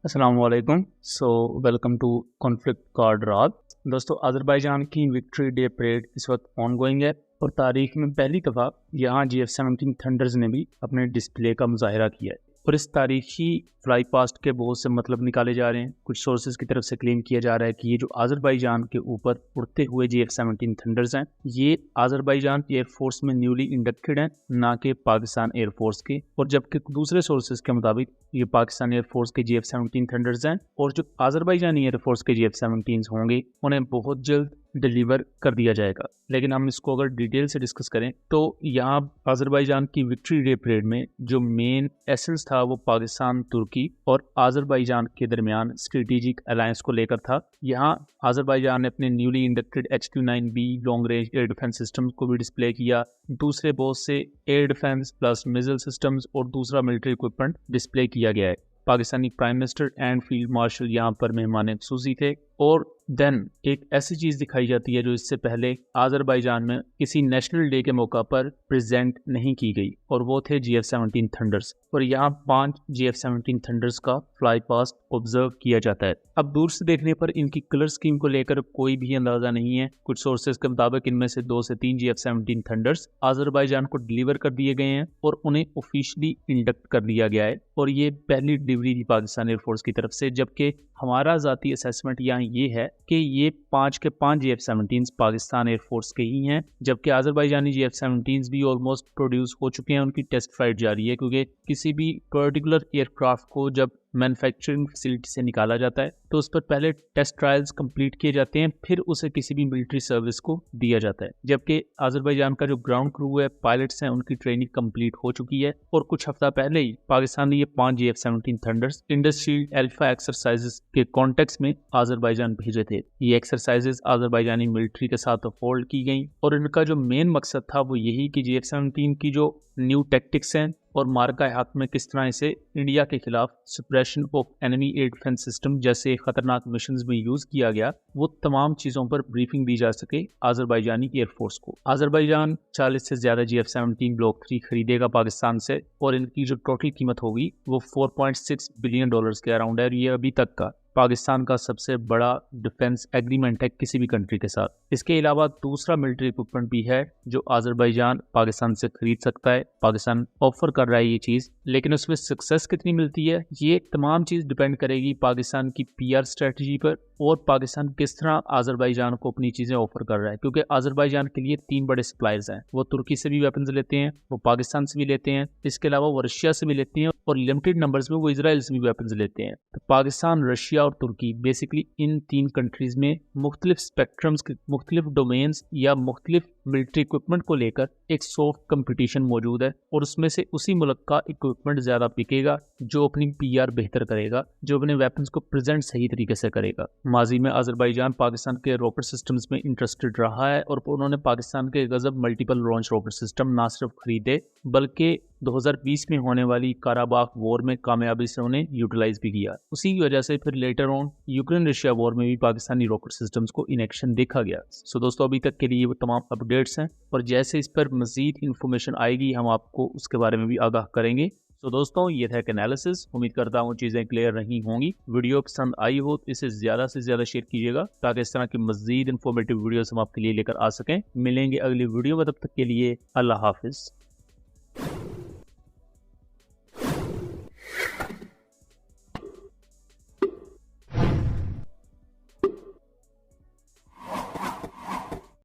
अस्सलाम वालेकुम। Welcome to conflict card रात। दोस्तों, अज़रबैजान की विक्ट्री डे परेड इस वक्त ऑनगोइंग है और तारीख में पहली दफ़ा यहाँ GF-17 थंडर्स ने भी अपने डिस्प्ले का मुजाहरा किया है और इस तारीखी फ्लाई पास्ट के बहुत से मतलब निकाले जा रहे हैं। कुछ सोर्सेज की तरफ से क्लेम किया जा रहा है कि ये जो अज़रबैजान के ऊपर उड़ते हुए GF-17 थंडर्स हैं, ये अज़रबैजान एयरफोर्स में न्यूली इंडक्टेड हैं, ना कि पाकिस्तान एयरफोर्स के। और जबकि दूसरे सोर्सेज के मुताबिक ये पाकिस्तान एयरफोर्स के GF-17 थंडर्स हैं और जो अज़रबैजानी एयरफोर्स के GF-17 होंगे उन्हें बहुत जल्द डिलीवर कर दिया जाएगा। लेकिन हम इसको अगर डिटेल से डिस्कस करें तो यहाँ अज़रबैजान की विक्ट्री डे परेड में जो मेन एसेंस था वो पाकिस्तान, तुर्की और अज़रबैजान के दरमियान स्ट्रेटेजिक अलायंस को लेकर था। यहाँ अज़रबैजान ने अपने newly inducted HQ-9B long range air defence system को भी डिस्प्ले किया, दूसरे बहुत से air defence plus missile systems और दूसरा मिलिट्री इक्विपमेंट डिस्प्ले किया गया है। Pakistani prime minister and field marshal यहाँ पर मेहमान खुसूसी थे। और देन एक ऐसी चीज़ दिखाई जाती है जो इससे पहले अज़रबैजान में किसी नेशनल डे के मौका पर प्रेजेंट नहीं की गई, और वो थे GF-17 थंडर्स। और यहाँ 5 GF-17 थंडर्स का फ्लाई पास्ट ऑब्जर्व किया जाता है। अब दूर से देखने पर इनकी कलर स्कीम को लेकर कोई भी अंदाज़ा नहीं है। कुछ सोर्सेज के मुताबिक इनमें से 2 से 3 GF-17 थंडर्स अज़रबैजान को डिलीवर कर दिए गए हैं और उन्हें ऑफिशियली इंडक्ट कर दिया गया है, और ये पहली डिलीवरी थी पाकिस्तान एयरफोर्स की तरफ से। जबकि हमारा ज़ाती असेसमेंट यहाँ ये है कि ये 5 के 5 GF-17 पाकिस्तान एयरफोर्स के ही हैं, जबकि अज़रबैजानी GF-17 भी ऑलमोस्ट प्रोड्यूस हो चुके हैं, उनकी टेस्ट फ्लाइट जारी है। क्योंकि किसी भी पर्टिकुलर एयरक्राफ्ट को जब मैन्युफैक्चरिंग फैसिलिटी से निकाला जाता है तो उस पर पहले टेस्ट ट्रायल्स कंप्लीट किए जाते हैं, फिर उसे किसी भी मिलिट्री सर्विस को दिया जाता है। जबकि अज़रबैजान का जो ग्राउंड क्रू है, पायलट्स हैं, उनकी ट्रेनिंग कंप्लीट हो चुकी है। और कुछ हफ्ता पहले ही पाकिस्तान ने ये 5 GF-17 thunder's industrial alpha exercises के कॉन्टेक्स्ट में अज़रबैजान भेजे थे। ये एक्सरसाइजेस अज़रबैजानी मिलिट्री के साथ होल्ड की गई और इनका जो मेन मकसद था वो यही कि GF-17 की जो न्यू टैक्टिक्स हैं और मार्का हाथ में किस तरह इसे इंडिया के खिलाफ suppression of enemy air defence system जैसे खतरनाक मिशंस में यूज किया गया, वो तमाम चीजों पर ब्रीफिंग दी जा सके अज़रबैजानी एयरफोर्स को। अज़रबैजान 40 से ज्यादा GF-17 ब्लॉक 3 खरीदेगा पाकिस्तान से, और इनकी जो टोटल कीमत होगी वो $4.6 बिलियन के अराउंड है। ये अभी तक का पाकिस्तान का सबसे बड़ा डिफेंस एग्रीमेंट है किसी भी कंट्री के साथ। इसके अलावा दूसरा मिलिट्री इक्विपमेंट भी है जो अज़रबैजान पाकिस्तान से खरीद सकता है। पाकिस्तान ऑफर कर रहा है ये चीज़, लेकिन उसमें सक्सेस कितनी मिलती है ये तमाम चीज़ डिपेंड करेगी पाकिस्तान की PR स्ट्रेटजी पर और पाकिस्तान किस तरह अज़रबैजान को अपनी चीज़ें ऑफर कर रहा है। क्योंकि अज़रबैजान के लिए 3 बड़े सप्लायर्स हैं, वो तुर्की से भी वेपन्स लेते हैं, वो पाकिस्तान से भी लेते हैं, इसके अलावा वो रशिया से भी लेते हैं और लिमिटेड नंबर्स में वो इजराइल से भी वेपन्स लेते हैं। तो पाकिस्तान, रशिया और तुर्की बेसिकली इन 3 कंट्रीज में मुख्तलिफ स्पेक्ट्रम्स के मुख्तलिफ डोमेन्स या मुख्तलिफ मिलिट्री इक्विपमेंट को लेकर एक सॉफ्ट कंपटीशन मौजूद है, और उसमें से उसी मुल्क का इक्विपमेंट ज़्यादा बिकेगा जो अपनी PR बेहतर करेगा, जो अपने वेपन्स को प्रेजेंट सही तरीके से करेगा। माजी में अज़रबैजान पाकिस्तान के रॉकेट सिस्टम्स में इंटरेस्टेड रहा है और उन्होंने पाकिस्तान के गजब मल्टीपल लॉन्च रॉकेट सिस्टम ना सिर्फ खरीदे बल्कि 2020 में होने वाली काराबाख वॉर में कामयाबी से उन्हें यूटिलाइज भी किया। उसी की वजह से फिर later on Ukraine Russia war में भी पाकिस्तानी रॉकेट सिस्टम्स को इन एक्शन देखा गया। सो दोस्तों, अभी तक के लिए वो तमाम अपडेट्स हैं और जैसे इस पर मजीद इंफॉर्मेशन आएगी हम आपको उसके बारे में भी आगाह करेंगे। तो दोस्तों, ये था एक एनालिसिस। उम्मीद करता हूँ चीज़ें क्लियर रही होंगी। वीडियो पसंद आई हो तो इसे ज़्यादा से ज़्यादा शेयर कीजिएगा ताकि इस तरह की मजीद इंफॉर्मेटिव वीडियोस हम आपके लिए लेकर आ सकें। मिलेंगे अगली वीडियो में, तब तक के लिए अल्लाह हाफिज़।